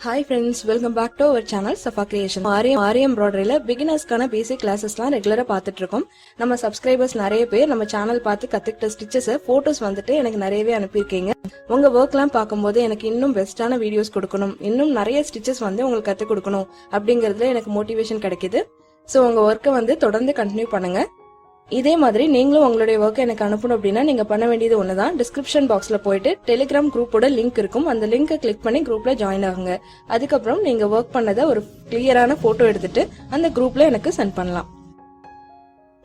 Hi friends, welcome back to our channel Safa Creation. Aari Embroideryல beginnersக்கான basic classes-லாம் ரெகுலரா பார்த்துட்டு இருக்கோம். நம்ம subscribers நிறைய பேர் நம்ம சேனல் பார்த்து கத்துக்கிட்ட ஸ்டிச்சஸ் போட்டோஸ் வந்துட்டு எனக்கு நிறையவே அனுப்பியிருக்கீங்க. உங்க ஒர்க்லாம் பார்க்கும்போது எனக்கு இன்னும் பெஸ்டான வீடியோஸ் கொடுக்கணும், இன்னும் நிறைய ஸ்டிச்சஸ் வந்து உங்களுக்கு கத்து கொடுக்கணும் அப்படிங்கறதுல எனக்கு மோட்டிவேஷன் கிடைக்குது. சோ உங்க ஒர்க்கை வந்து தொடர்ந்து கண்டினியூ பண்ணுங்க. இதே மாதிரி நீங்களும் உங்களுடைய ஒர்க் எனக்கு அனுப்பணும் அப்படின்னா நீங்க பண்ண வேண்டியது ஒண்ணுதான். டிஸ்கிரிப்ஷன் பாக்ஸ்ல போயிட்டு டெலிகிராம் குரூப்போட லிங்க் இருக்கும். அந்த லிங்கை கிளிக் பண்ணி குரூப்ல ஜாயின் ஆகுங்க. அதுக்கப்புறம் நீங்க ஒர்க் பண்ணதை ஒரு கிளியரான போட்டோ எடுத்துட்டு அந்த குரூப்ல எனக்கு சென்ட் பண்ணலாம்.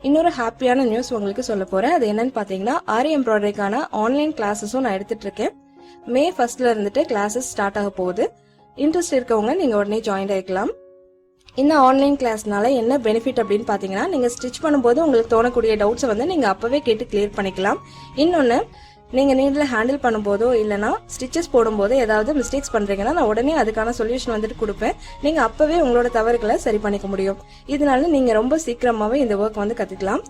இன்னொரு ஹாப்பியான நியூஸ் உங்களுக்கு சொல்ல போறேன். அது என்னன்னு பாத்தீங்கன்னா, ஆரி எம்ப்ராய்டரிக்கான ஆன்லைன் கிளாஸஸும் நான் எடுத்துட்டு இருக்கேன். மே 1 இருந்துட்டு கிளாஸஸ் ஸ்டார்ட் ஆக போகுது. இன்ட்ரெஸ்ட் இருக்கவங்க நீங்க உடனே ஜாயின் ஆகிக்கலாம். இந்த ஆன்லைன் கிளாஸ்னால என்ன பெனிஃபிட் அப்படின்னு பாத்தீங்கன்னா, நீங்க ஸ்டிச் பண்ணும்போது உங்களுக்கு தோணக்கூடிய டவுட்ஸை வந்து நீங்க அப்பவே கேட்டு கிளியர் பண்ணிக்கலாம். இன்னொன்னு, நீங்க நீட்ல ஹேண்டில் பண்ணும்போதோ இல்லனா ஸ்டிச்சஸ் போடும்போது ஏதாவது மிஸ்டேக்ஸ் பண்றீங்கன்னா நான் உடனே அதுக்கான சொல்யூஷன் வந்துட்டு கொடுப்பேன். நீங்க அப்பவே உங்களோட தவறுகளை சரி பண்ணிக்க முடியும். இதனால நீங்க ரொம்ப சீக்கிரமாவே இந்த ஒர்க் வந்து கத்துக்கலாம்.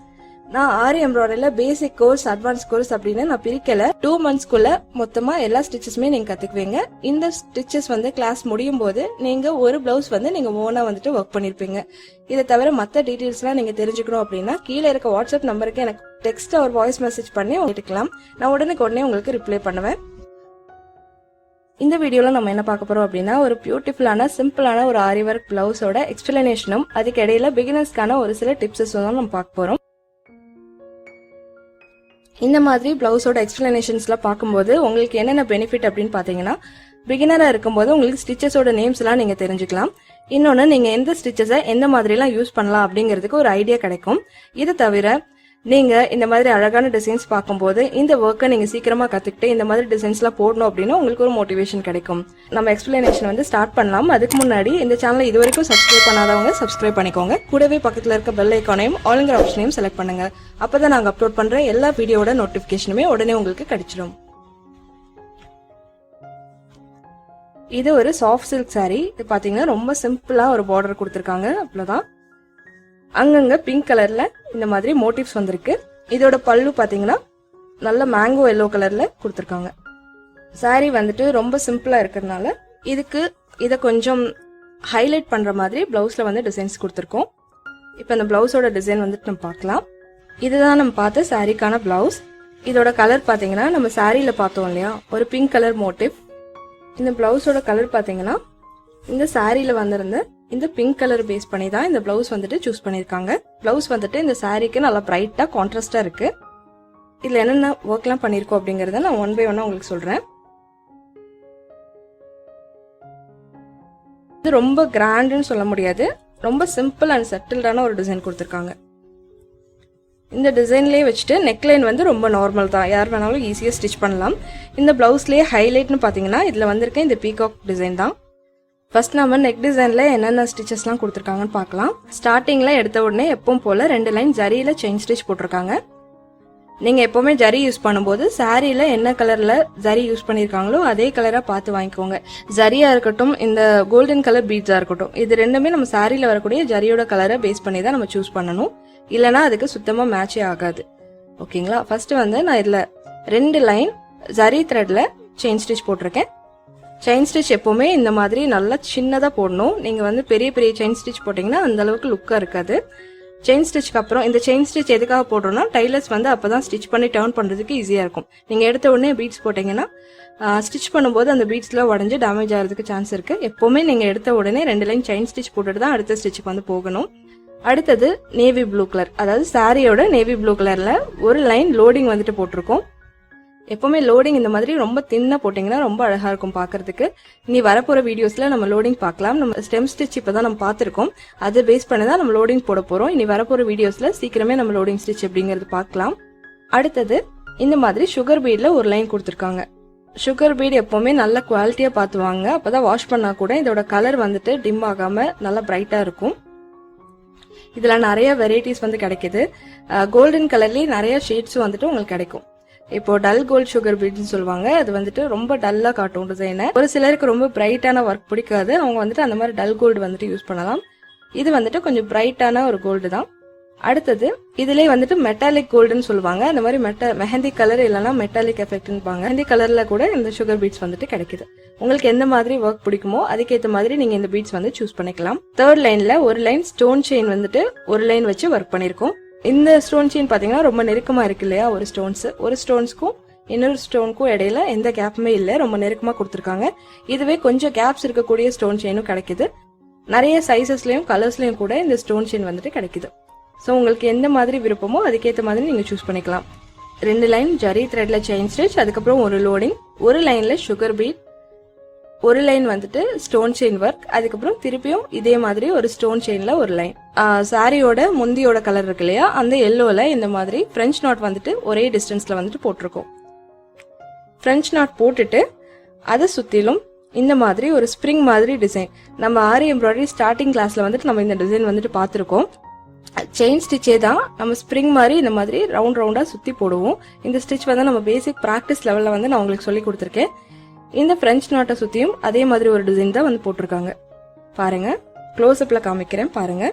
நான் ஆரி எம்ப்ராய்டரியில பேசிக் கோர்ஸ், அட்வான்ஸ் கோர்ஸ் அப்படின்னு நான் பிரிக்கல. 2 monthsக்குள்ள மொத்தமா எல்லா ஸ்டிச்சஸுமே நீங்க கத்துக்குவீங்க. இந்த ஸ்டிச்சஸ் வந்து கிளாஸ் முடியும் போது நீங்க ஒரு பிளவுஸ் வந்து நீங்க ஓனா வந்துட்டு ஒர்க் பண்ணிருப்பீங்க. இதை தவிர மத்த டீடைல்ஸ் எல்லாம் நீங்க தெரிஞ்சுக்கணும் அப்படின்னா கீழே இருக்க வாட்ஸ்அப் நம்பருக்கு எனக்கு டெக்ஸ்ட் ஒரு வாய்ஸ் மெசேஜ் பண்ணி கேட்டுக்கலாம். நான் உடனே உங்களுக்கு ரிப்ளை பண்ணுவேன். இந்த வீடியோல நம்ம என்ன பார்க்க போறோம் அப்படின்னா, ஒரு பியூட்டிஃபுல்லான சிம்பிளான ஒரு ஆரி ஒர்க் பிளவுஸோட எக்ஸ்பிளனேஷனும் அதுக்கு இடையில பிகினர்ஸ்க்கான ஒரு சில டிப்ஸஸும் தான் நம்ம பார்க்க போறோம். இந்த மாதிரி பிளவுஸோட எக்ஸ்பிளனேஷன்ஸ்லாம் பார்க்கும்போது உங்களுக்கு என்னென்ன பெனிஃபிட் அப்படின்னு பாத்தீங்கன்னா, பிகினரா இருக்கும்போது உங்களுக்கு ஸ்டிச்சஸோட நேம்ஸ் எல்லாம் நீங்க தெரிஞ்சுக்கலாம். இன்னொன்னு, நீங்க எந்த ஸ்டிச்சஸை எந்த மாதிரி எல்லாம் யூஸ் பண்ணலாம் அப்படிங்கிறதுக்கு ஒரு ஐடியா கிடைக்கும். இது தவிர நீங்க இந்த மாதிரி அழகான டிசைன்ஸ் பார்க்கும்போது இந்த ஒர்க்கை நீங்க சீக்கிரமா கத்துக்கிட்டு இந்த மாதிரி டிசைன்ஸ்லாம் போடணும் அப்படின்னு உங்களுக்கு ஒரு மோட்டிவேஷன் கிடைக்கும். நம்ம எக்ஸ்பிளனேஷன் வந்து ஸ்டார்ட் பண்ணலாம். அதுக்கு முன்னாடி இந்த சேனலை இது வரைக்கும் சப்ஸ்கிரைப் பண்ணாதவங்க சப்ஸ்கிரைப் பண்ணிக்கோங்க. கூடவே பக்கத்துல இருக்க பெல் ஐக்கானையும் ஆல்ங்கிற ஆப்ஷனையும் செலக்ட் பண்ணுங்க. அப்பதான் நாங்க அப்லோட் பண்ற எல்லா வீடியோட நோட்டிபிகேஷனுமே உடனே உங்களுக்கு கிடைச்சிடும். இது ஒரு சாஃப்ட் சில்க் சாரி. இது பாத்தீங்கன்னா ரொம்ப சிம்பிளா ஒரு பார்டர் கொடுத்திருக்காங்க. அவ்வளவுதான். அங்கங்க பிங்க் கலர்ல இந்த மாதிரி மோட்டிவ்ஸ் வந்திருக்கு. இதோட பல்லு பாத்தீங்கன்னா நல்ல மேங்கோ எல்லோ கலர்ல கொடுத்திருக்காங்க. சாரி வந்துட்டு ரொம்ப சிம்பிளா இருக்கிறதுனால இத கொஞ்சம் ஹைலைட் பண்ற மாதிரி பிளவுஸ்ல வந்து டிசைன்ஸ் கொடுத்திருக்கோம். இப்ப இந்த பிளவுஸோட டிசைன் வந்துட்டு நம்ம பார்க்கலாம். இதுதான் நம்ம பார்த்த சாரிக்கான பிளவுஸ். இதோட கலர் பாத்தீங்கன்னா நம்ம சாரியில பார்த்தோம் இல்லையா, ஒரு பிங்க் கலர் மோட்டிவ். இந்த பிளவுஸோட கலர் பாத்தீங்கன்னா இந்த சாரியில வந்திருந்த இந்த பிங்க் கலர் பேஸ் பண்ணி தான் இந்த பிளவுஸ் வந்துட்டு சூஸ் பண்ணிருக்காங்க. பிளவுஸ் வந்துட்டு இந்த சாரிக்கு நல்லா பிரைட்டா கான்ட்ராஸ்டா இருக்கு. இதுல என்னென்ன ஒர்க் எல்லாம் பண்ணிருக்கோம் அப்படிங்கறத நான் ஒன் பை ஒன்னா உங்களுக்கு சொல்றேன். இது ரொம்ப கிராண்ட்னு சொல்ல முடியாது, ரொம்ப சிம்பிள் அண்ட் செட்டில்டான ஒரு டிசைன் கொடுத்திருக்காங்க. இந்த டிசைன்லயே வச்சுட்டு நெக்லைன் வந்து ரொம்ப நார்மல் தான், யார் வேணாலும் ஈஸியா ஸ்டிச் பண்ணலாம். இந்த பிளவுஸ்லயே ஹைலைட்னு பாத்தீங்கன்னா இதுல வந்திருக்க இந்த பீகாக் டிசைன் தான். ஃபர்ஸ்ட் நம்ம நெக் டிசைன்ல என்னென்ன ஸ்டிச்சஸ்லாம் கொடுத்துருக்காங்கன்னு பார்க்கலாம். ஸ்டார்டிங்ல எடுத்த உடனே எப்பவும் போல 2 லைன் ஜரியில செயின் ஸ்டிச் போட்டிருக்காங்க. நீங்க எப்பவுமே ஜரி யூஸ் பண்ணும்போது சாரியில என்ன கலர்ல ஜரி யூஸ் பண்ணிருக்காங்களோ அதே கலரா பார்த்து வாங்கிக்கோங்க. ஜரியா இருக்கட்டும், இந்த கோல்டன் கலர் பீட்ஸா இருக்கட்டும், இது ரெண்டுமே நம்ம சாரியில வரக்கூடிய ஜரியோட கலரை பேஸ் பண்ணி தான் நம்ம சூஸ் பண்ணணும். இல்லனா அதுக்கு சுத்தமா மேட்சே ஆகாது. ஓகேங்களா? ஃபர்ஸ்ட் வந்து நான் இதுல 2 லைன் ஜரி த்ரெட்ல செயின் ஸ்டிச் போட்டிருக்கேன். செயின் ஸ்டிச் எப்பவுமே இந்த மாதிரி நல்லா சின்னதா போடணும். நீங்க வந்து பெரிய பெரிய செயின் ஸ்டிச் போட்டீங்கன்னா அந்த அளவுக்கு லுக்கா இருக்காது. செயின் ஸ்டிச்க்கு அப்புறம் இந்த செயின் ஸ்டிச் எதுக்காக போடுறோம்னா, டைலர்ஸ் வந்து அப்பதான் ஸ்டிச் பண்ணி டர்ன் பண்றதுக்கு ஈஸியா இருக்கும். நீங்க எடுத்த உடனே பீட்ஸ் போட்டீங்கன்னா ஸ்டிச் பண்ணும்போது அந்த பீட்ஸ்ல உடஞ்சு டேமேஜ் ஆகிறதுக்கு சான்ஸ் இருக்கு. எப்பவுமே நீங்க எடுத்த உடனே 2 லைன் செயின் ஸ்டிச் போட்டுட்டு தான் அடுத்த ஸ்டிச்சுக்கு வந்து போகணும். அடுத்தது நேவி ப்ளூ கலர், அதாவது சாரியோட நேவி ப்ளூ கலர்ல ஒரு லைன் லோடிங் வந்துட்டு போட்டிருக்கோம். எப்பவுமே லோடிங் இந்த மாதிரி ரொம்ப தின்னா போட்டீங்கன்னா ரொம்ப அழகா இருக்கும் பாக்குறதுக்கு. இனி வரப்போற வீடியோஸ்ல நம்ம லோடிங் பார்க்கலாம். நம்ம ஸ்டெம் ஸ்டிச் இப்பதான் நம்ம பார்த்திருக்கோம், அது பேஸ் பண்ணி தான் நம்ம லோடிங் போட போறோம். இனி வரப்போற வீடியோஸ்ல சீக்கிரமே நம்ம லோடிங் ஸ்டிச் அப்படிங்கறது பார்க்கலாம். அடுத்தது இந்த மாதிரி சுகர் பீட்ல ஒரு லைன் கொடுத்திருக்காங்க. சுகர் பீட் எப்பவுமே நல்ல குவாலிட்டியா பார்த்து வாங்க, அப்பதான் வாஷ் பண்ணா கூட இதோட கலர் வந்துட்டு டிம் ஆகாம நல்லா பிரைட்டா இருக்கும். இதுல நிறைய வெரைட்டிஸ் வந்து கிடைக்குது. கோல்டன் கலர்லயே நிறைய ஷேட்ஸும் வந்துட்டு உங்களுக்கு கிடைக்கும். இப்போ டல் கோல்ட் சுகர் பீட்ஸ்னு சொல்லுவாங்க. அது வந்துட்டு ரொம்ப டல்லா காட்டும் டிசைனை. ஒரு சிலருக்கு ரொம்ப பிரைட்டான ஒர்க் பிடிக்காது, அவங்க வந்துட்டு அந்த மாதிரி டல் கோல்டு வந்துட்டு யூஸ் பண்ணலாம். இது வந்துட்டு கொஞ்சம் பிரைட்டான ஒரு கோல்டு தான். அடுத்தது இதுலயே வந்துட்டு மெட்டாலிக் கோல்டுன்னு சொல்லுவாங்க. அந்த மாதிரி மெஹந்தி கலர் இல்லைன்னா மெட்டாலிக் எஃபெக்ட்னுபாங்க. மெஹந்தி கலர்ல கூட இந்த சுகர் பீட்ஸ் வந்துட்டு கிடைக்குது. உங்களுக்கு எந்த மாதிரி ஒர்க் பிடிக்குமோ அதுக்கேற்ற மாதிரி நீங்க இந்த பீட்ஸ் வந்து சூஸ் பண்ணிக்கலாம். தேர்ட் லைன்ல ஒரு லைன் ஸ்டோன் செயின் வந்துட்டு ஒரு லைன் வச்சு ஒர்க் பண்ணிருக்கோம். இந்த ஸ்டோன் செயின் பாத்தீங்கன்னா ரொம்ப நெருக்கமா இருக்கு இல்லையா, ஒரு ஸ்டோன்ஸ்க்கும் இன்னொரு ஸ்டோனுக்கும் இடையில எந்த கேப்புமே இல்லை, ரொம்ப நெருக்கமா கொடுத்துருக்காங்க. இதுவே கொஞ்சம் கேப்ஸ் இருக்கக்கூடிய ஸ்டோன் செயினும் கிடைக்குது. நிறைய சைசஸ்லயும் கலர்ஸ்லயும் கூட இந்த ஸ்டோன் செயின் வந்துட்டு கிடைக்குது. ஸோ உங்களுக்கு எந்த மாதிரி விருப்பமோ அதுக்கேற்ற மாதிரி நீங்கள் சூஸ் பண்ணிக்கலாம். 2 லைன் ஜரி த்ரெட்ல செயின் ஸ்டிச், அதுக்கப்புறம் ஒரு லோடிங், ஒரு லைன்ல சுகர் பீட், ஒரு லைன் வந்துட்டு ஸ்டோன் செயின் ஒர்க், அதுக்கப்புறம் திருப்பியும் இதே மாதிரி ஒரு ஸ்டோன் செயின்ல ஒரு லைன். சாரியோட முந்தியோட கலர் இருக்கு இல்லையா, அந்த எல்லோல இந்த மாதிரி பிரெஞ்ச் நாட் வந்துட்டு ஒரே டிஸ்டன்ஸ்ல வந்துட்டு போட்டிருக்கோம். பிரெஞ்ச் நாட் போட்டுட்டு அதை சுத்திலும் இந்த மாதிரி ஒரு ஸ்ப்ரிங் மாதிரி டிசைன். நம்ம ஆரி எம்ப்ராய்டரி ஸ்டார்டிங் கிளாஸ்ல வந்துட்டு நம்ம இந்த டிசைன் வந்துட்டு பார்த்துருக்கோம். செயின் ஸ்டிச்சே தான், நம்ம ஸ்ப்ரிங் மாதிரி இந்த மாதிரி ரவுண்ட் ரவுண்டா சுத்தி போடுவோம். இந்த ஸ்டிச் வந்து நம்ம பேசிக் பிராக்டிஸ் லெவல்ல வந்து நான் உங்களுக்கு சொல்லி கொடுத்துருக்கேன். இந்த பிரெஞ்ச் நாட்டை சுத்தியும் அதே மாதிரி ஒரு டிசைன் தான் வந்து போட்டிருக்காங்க. பாருங்க, க்ளோஸ் அப்ல காமிக்கிறேன் பாருங்க.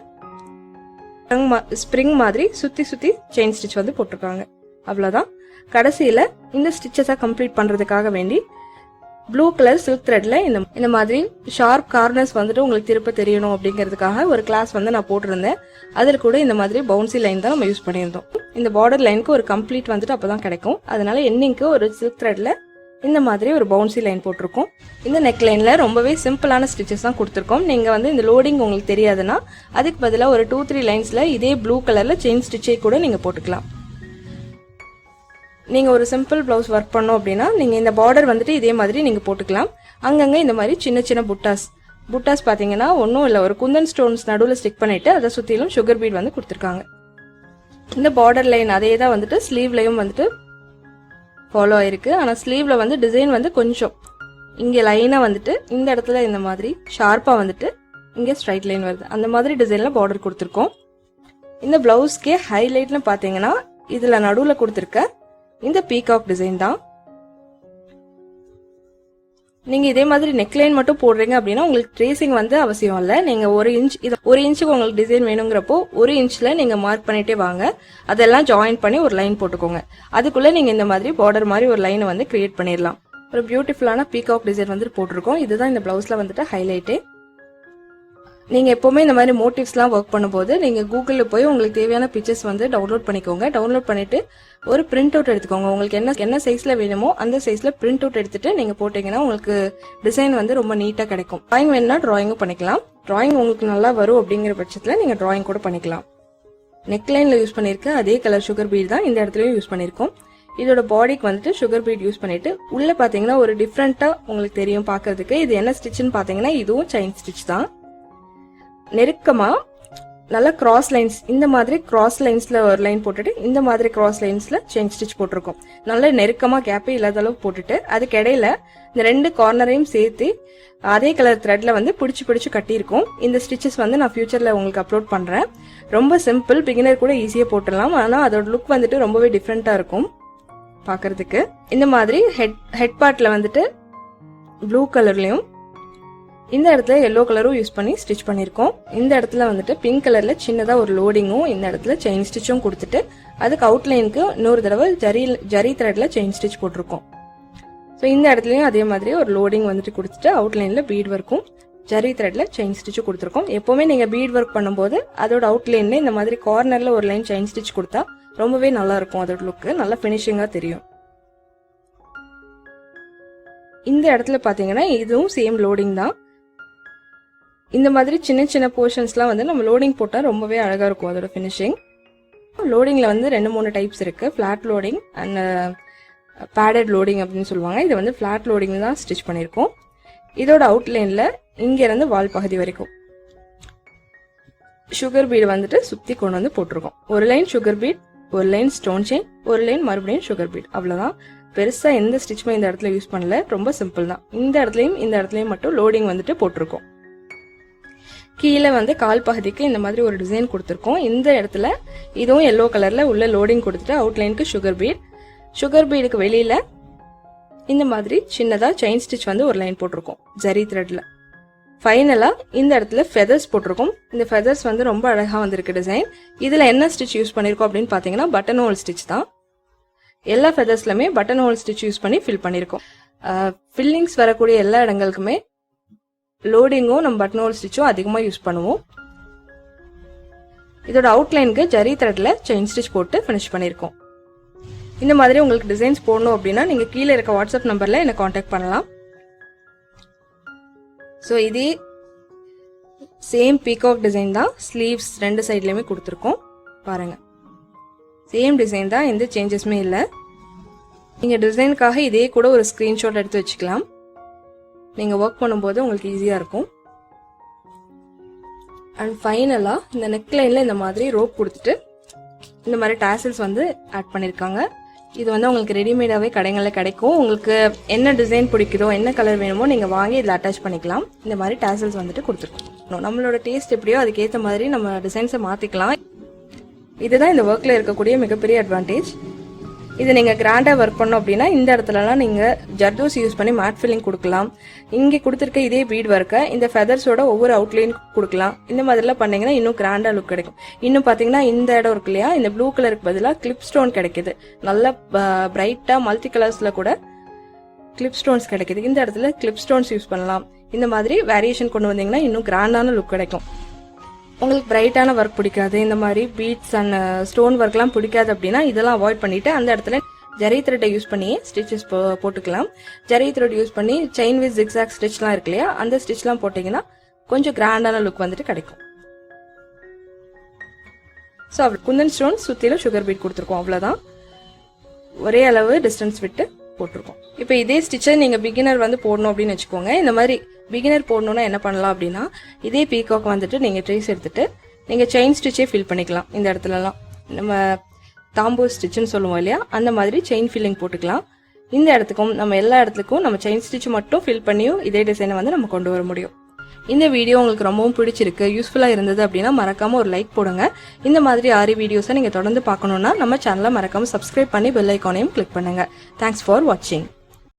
ஸ்ப்ரிங் மாதிரி சுத்தி சுத்தி செயின் ஸ்டிச் வந்து போட்டிருக்காங்க. அவ்வளவுதான். கடைசியில இந்த ஸ்டிச்சஸா கம்ப்ளீட் பண்றதுக்காக வேண்டி ப்ளூ கலர் சில்க் த்ரெட்ல இந்த மாதிரி ஷார்ப் கார்னர்ஸ் வந்துட்டு உங்களுக்கு திருப்ப தெரியணும் அப்படிங்கிறதுக்காக ஒரு கிளாஸ் வந்து நான் போட்டிருந்தேன். அதில் கூட இந்த மாதிரி பவுன்சி லைன் தான் நம்ம யூஸ் பண்ணியிருந்தோம். இந்த பார்டர் லைனுக்கு ஒரு கம்ப்ளீட் வந்துட்டு அப்பதான் கிடைக்கும். அதனால எண்டிங்க்கு ஒரு சில்க் த்ரெட்ல இந்த மாதிரி ஒரு பவுன்சி லைன் போட்டிருக்கோம். இந்த நெக் லைன்ல ரொம்பவே சிம்பிளான ஸ்டிச்சஸ் தான் கொடுத்துருக்கோம். நீங்க வந்து இந்த லோடிங் உங்களுக்கு தெரியாதுன்னா அதுக்கு பதிலாக ஒரு 2-3 லைன்ஸ்ல இதே ப்ளூ கலர்ல செயின் ஸ்டிச்சை கூட நீங்க போட்டுக்கலாம். நீங்க ஒரு சிம்பிள் பிளவுஸ் ஒர்க் பண்ணோம் அப்படின்னா நீங்க இந்த பார்டர் வந்துட்டு இதே மாதிரி நீங்க போட்டுக்கலாம். அங்கங்க இந்த மாதிரி சின்ன சின்ன புட்டாஸ் பாத்தீங்கன்னா ஒன்னும் இல்ல, ஒரு குந்தன் ஸ்டோன்ஸ் நடுவுல ஸ்டிக் பண்ணிட்டு அதை சுத்திலும் சுகர் பீட் வந்து கொடுத்துருக்காங்க. இந்த பார்டர் லைன் அதே தான் வந்துட்டு ஸ்லீவ்லயும் வந்துட்டு ஃபாலோ ஆயிருக்கு. ஆனா ஸ்லீவ்ல வந்து டிசைன் வந்து கொஞ்சம் இங்க லைனா வந்துட்டு இந்த இடத்துல இந்த மாதிரி ஷார்ப்பா வந்துட்டு இங்க ஸ்ட்ரைட் லைன் வருது. அந்த மாதிரி டிசைன்ல பார்டர் கொடுத்துருக்கோம். இந்த பிளவுஸ்க்கே ஹைலைட்னு பாத்தீங்கன்னா இதுல நடுவுல கொடுத்துருக்க இந்த பீகாக் டிசைன் தான். நீங்க இதே மாதிரி நெக்லைன் மட்டும் போடுறீங்க அப்படின்னா உங்களுக்கு ட்ரேசிங் வந்து அவசியம் இல்லை. நீங்க 1 இன்ச்சுக்கு உங்களுக்கு டிசைன் வேணுங்கிறப்போ 1 இன்ச்ல நீங்க மார்க் பண்ணிட்டே வாங்க. அதெல்லாம் ஜாயின் பண்ணி ஒரு லைன் போட்டுக்கோங்க. அதுக்குள்ள நீங்க இந்த மாதிரி பார்டர் மாதிரி ஒரு லைனை வந்து கிரியேட் பண்ணிடலாம். ஒரு பியூட்டிஃபுல்லான பீகாக் டிசைன் வந்து போட்டிருக்கோம். இதுதான் இந்த பிளவுஸ்ல வந்துட்டு ஹைலைட்டே. நீங்க எப்பவுமே இந்த மாதிரி மோட்டிவ்ஸ்லாம் ஒர்க் பண்ணும்போது நீங்க கூகுள்ல போய் உங்களுக்கு தேவையான பிக்சர்ஸ் வந்து டவுன்லோட் பண்ணிக்கோங்க. டவுன்லோட் பண்ணிட்டு ஒரு பிரிண்ட் அவுட் எடுத்துக்கோங்க. உங்களுக்கு என்ன சைஸ்ல வேணுமோ அந்த சைஸ்ல பிரிண்ட் அவுட் எடுத்துட்டு நீங்க போட்டீங்கன்னா உங்களுக்கு டிசைன் வந்து ரொம்ப நீட்டா கிடைக்கும். டிராயிங் வேணும்னா டிராயிங்கும் பண்ணிக்கலாம். டிராயிங் உங்களுக்கு நல்லா வரும் அப்படிங்கிற பட்சத்துல நீங்க டிராயிங் கூட பண்ணிக்கலாம். நெக் லைன்ல யூஸ் பண்ணிருக்க அதே கலர் சுகர் பீட் தான் இந்த இடத்துலயும் யூஸ் பண்ணிருக்கோம். இதோட பாடிக்கு வந்துட்டு சுகர் பீட் யூஸ் பண்ணிட்டு உள்ள பாத்தீங்கன்னா ஒரு டிஃப்ரெண்டா உங்களுக்கு தெரியும் பாக்குறதுக்கு. இது என்ன ஸ்டிச்னு பாத்தீங்கன்னா இதுவும் செயின் ஸ்டிச் தான். நெருக்கமா நல்லா கிராஸ் லைன்ஸ், இந்த மாதிரி கிராஸ் லைன்ஸ்ல ஒரு லைன் போட்டுட்டு இந்த மாதிரி கிராஸ் லைன்ஸ்ல செயின் ஸ்டிச் போட்டிருக்கோம். நல்ல நெருக்கமா கேப்பே இல்லாத அளவுக்கு போட்டுட்டு அதுக்கு இடையில இந்த 2 கார்னரையும் சேர்த்து அதே கலர் த்ரெட்ல வந்து பிடிச்சு கட்டியிருக்கோம். இந்த ஸ்டிச்சஸ் வந்து நான் ஃபியூச்சர்ல உங்களுக்கு அப்லோட் பண்றேன். ரொம்ப சிம்பிள், பிகினர் கூட ஈஸியா போட்டுடலாம். ஆனா அதோட லுக் வந்துட்டு ரொம்பவே டிஃப்ரெண்டா இருக்கும் பாக்குறதுக்கு. இந்த மாதிரி ஹெட் பார்ட்ல வந்துட்டு ப்ளூ கலர்லயும் இந்த இடத்துல எல்லோ கலரும் யூஸ் பண்ணி ஸ்டிச் பண்ணிருக்கோம். இந்த இடத்துல வந்துட்டு பிங்க் கலர்ல சின்னதா ஒரு லோடிங்கும் இந்த இடத்துல செயின் ஸ்டிச்சும் கொடுத்துட்டு அதுக்கு அவுட்லைனுக்கு இன்னொரு தடவை ஜரி த்ரெட்ல செயின் ஸ்டிச் போட்டிருக்கோம். ஸோ இந்த இடத்துலயும் அதே மாதிரி ஒரு லோடிங் வந்துட்டு கொடுத்துட்டு அவுட்லைன்ல பீட் ஒர்க்கும் ஜரி த்ரெட்ல செயின் ஸ்டிச்சும் கொடுத்துருக்கோம். எப்பவுமே நீங்க பீட் ஒர்க் பண்ணும்போது அதோட அவுட்லைன்ல இந்த மாதிரி கார்னர்ல ஒரு லைன் செயின் ஸ்டிச் கொடுத்தா ரொம்பவே நல்லா இருக்கும். அதோட லுக் நல்லா பினிஷிங்கா தெரியும். இந்த இடத்துல பாத்தீங்கன்னா இதுவும் சேம் லோடிங் தான். இந்த மாதிரி சின்ன சின்ன போர்ஷன்ஸ்லாம் வந்து நம்ம லோடிங் போட்டால் ரொம்பவே அழகாக இருக்கும் அதோட ஃபினிஷிங். லோடிங்கில் வந்து 2-3 டைப்ஸ் இருக்குது. Flat loading and padded loading அப்படின்னு சொல்லுவாங்க. இது வந்து ஃப்ளாட் லோடிங் தான் ஸ்டிச் பண்ணியிருக்கோம். இதோட அவுட்லைனில் இங்கேருந்து வால் பகுதி வரைக்கும் சுகர் பீட் வந்துட்டு சுற்றி கொண்டு வந்து போட்டிருக்கோம். ஒரு லைன் சுகர் பீட், ஒரு லைன் ஸ்டோன் செயின், ஒரு லைன் மறுபடியும் சுகர் பீட். அவ்வளோதான். பெருசா எந்த ஸ்டிச்சுமே இந்த இடத்துல யூஸ் பண்ணல. ரொம்ப சிம்பிள் தான். இந்த இடத்துலயும் மட்டும் லோடிங் வந்துட்டு போட்டிருக்கோம். கீழே வந்து கால் பகுதிக்கு இந்த மாதிரி ஒரு டிசைன் கொடுத்துருக்கோம். இந்த இடத்துல இதுவும் எல்லோ கலர்ல உள்ள லோடிங் கொடுத்துட்டு அவுட்லைனுக்கு சுகர் பீடுக்கு வெளியில இந்த மாதிரி சின்னதா செயின் ஸ்டிச் வந்து ஒரு லைன் போட்டிருக்கோம் ஜரி த்ரெட்ல. ஃபைனலாக இந்த இடத்துல ஃபெதர்ஸ் போட்டிருக்கோம். இந்த ஃபெதர்ஸ் வந்து ரொம்ப அழகாக வந்திருக்கு டிசைன். இதில் என்ன ஸ்டிச் யூஸ் பண்ணியிருக்கோம் அப்படின்னு பார்த்தீங்கன்னா பட்டன் ஹோல் ஸ்டிச் தான். எல்லா ஃபெதர்ஸ்லையுமே பட்டன் ஹோல் ஸ்டிச் யூஸ் பண்ணி ஃபில் பண்ணியிருக்கோம். ஃபில்லிங்ஸ் வரக்கூடிய எல்லா இடங்களுக்குமே லோடிங்கும் நம்ம பட்டன் ஹோல் ஸ்டிச்சும் அதிகமாக யூஸ் பண்ணுவோம். இதோட அவுட்லைனுக்கு ஜரி த்ரெட்ல செயின் ஸ்டிச் போட்டு ஃபினிஷ் பண்ணியிருக்கோம். இந்த மாதிரி உங்களுக்கு டிசைன்ஸ் போடணும் அப்படின்னா நீங்கள் கீழே இருக்க வாட்ஸ்அப் நம்பரில் என்னை காண்டாக்ட் பண்ணலாம். ஸோ இதே சேம் பீகாக் டிசைன் தான், ஸ்லீவ்ஸ் 2 சைட்லையுமே கொடுத்துருக்கோம். பாருங்கள், சேம் டிசைன் தான், எந்த சேஞ்சஸுமே இல்லை. நீங்கள் டிசைனுக்காக இதே கூட ஒரு ஸ்க்ரீன்ஷாட் எடுத்து வச்சுக்கலாம். நீங்கள் ஒர்க் பண்ணும்போது உங்களுக்கு ஈஸியாக இருக்கும். அண்ட் ஃபைனலாக இந்த நெக்லைனில் இந்த மாதிரி ரோப் கொடுத்துட்டு இந்த மாதிரி டாசல்ஸ் வந்து ஆட் பண்ணியிருக்காங்க. இது வந்து உங்களுக்கு ரெடிமேடாகவே கடைகளில் கிடைக்கும். உங்களுக்கு என்ன டிசைன் பிடிக்குதோ, என்ன கலர் வேணுமோ நீங்கள் வாங்கி இதில் அட்டாச் பண்ணிக்கலாம். இந்த மாதிரி டாசல்ஸ் வந்துட்டு கொடுத்துருக்கோம். நம்மளோட டேஸ்ட் எப்படியோ அதுக்கேற்ற மாதிரி நம்ம டிசைன்ஸை மாற்றிக்கலாம். இதுதான் இந்த ஒர்க்கில் இருக்கக்கூடிய மிகப்பெரிய அட்வான்டேஜ். இது நீங்கள் கிராண்டாக ஒர்க் பண்ணோம் அப்படின்னா இந்த இடத்துலலாம் நீங்கள் ஜர்தோஸ் யூஸ் பண்ணி மேட் ஃபில்லிங் கொடுக்கலாம். இங்கே கொடுத்துருக்க இதே பீட் ஒர்க்கை இந்த ஃபெதர்ஸோட ஒவ்வொரு அவுட்லைன் கொடுக்கலாம். இந்த மாதிரிலாம் பண்ணிங்கன்னா இன்னும் கிராண்டாக லுக் கிடைக்கும். இன்னும் பார்த்தீங்கன்னா இந்த இடம் இருக்கு இல்லையா, இந்த ப்ளூ கலருக்கு பதிலாக கிளிப் ஸ்டோன் கிடைக்கிது. நல்லா பிரைட்டாக மல்டி கலர்ஸில் கூட கிளிப் ஸ்டோன்ஸ் கிடைக்கிது. இந்த இடத்துல கிளிப் ஸ்டோன்ஸ் யூஸ் பண்ணலாம். இந்த மாதிரி வேரியேஷன் கொண்டு வந்தீங்கன்னா இன்னும் கிராண்டான லுக் கிடைக்கும். உங்களுக்கு பிரைட்டான ஒர்க் பிடிக்காது, இந்த மாதிரி பீட்ஸ் அண்ட் ஸ்டோன் ஒர்க்லாம் பிடிக்காது அப்படின்னா இதெல்லாம் அவாய்ட் பண்ணிவிட்டு அந்த இடத்துல ஜரி த்ரெட்டை யூஸ் பண்ணி ஸ்டிச்சஸ் போட்டுக்கலாம். ஜரி த்ரெட் யூஸ் பண்ணி செயின் வித் ஜிக்ஸாக் ஸ்டிச்லாம் இருக்கு இல்லையா, அந்த ஸ்டிச்லாம் போட்டிங்கன்னா கொஞ்சம் கிராண்டான லுக் வந்துட்டு கிடைக்கும். ஸோ குந்தன் ஸ்டோன் சுற்றிலும் சுகர் பீட் கொடுத்துருக்கோம். அவ்வளோதான், ஒரே அளவு டிஸ்டன்ஸ் விட்டு போட்டிருக்கோம். இப்போ இதே ஸ்டிச்சை நீங்கள் பிகினர் வந்து போடணும் அப்படின்னு வச்சுக்கோங்க. இந்த மாதிரி பிகினர் போடணுன்னா என்ன பண்ணலாம் அப்படின்னா, இதே பீகாக் வந்துட்டு நீங்கள் ட்ரேஸ் எடுத்துட்டு நீங்கள் செயின் ஸ்டிச்சே ஃபில் பண்ணிக்கலாம். இந்த இடத்துலலாம் நம்ம தாம்பூ ஸ்டிச்சுன்னு சொல்லுவோம் இல்லையா, அந்த மாதிரி செயின் ஃபில்லிங் போட்டுக்கலாம். இந்த இடத்துக்கும் நம்ம எல்லா இடத்துக்கும் நம்ம செயின் ஸ்டிச் மட்டும் ஃபில் பண்ணியும் இதே டிசைனை வந்து நம்ம கொண்டு வர முடியும். இந்த வீடியோ உங்களுக்கு ரொம்பவும் பிடிச்சிருக்கு, யூஸ்ஃபுல்லாக இருந்தது அப்படின்னா மறக்காமல் ஒரு லைக் போடுங்க. இந்த மாதிரி ஆரி வீடியோஸை நீங்கள் தொடர்ந்து பார்க்கணுன்னா நம்ம சேனலை மறக்காமல் சப்ஸ்கிரைப் பண்ணி பெல் ஐக்கானையும் கிளிக் பண்ணுங்கள். தேங்க்ஸ் ஃபார் வாட்சிங்.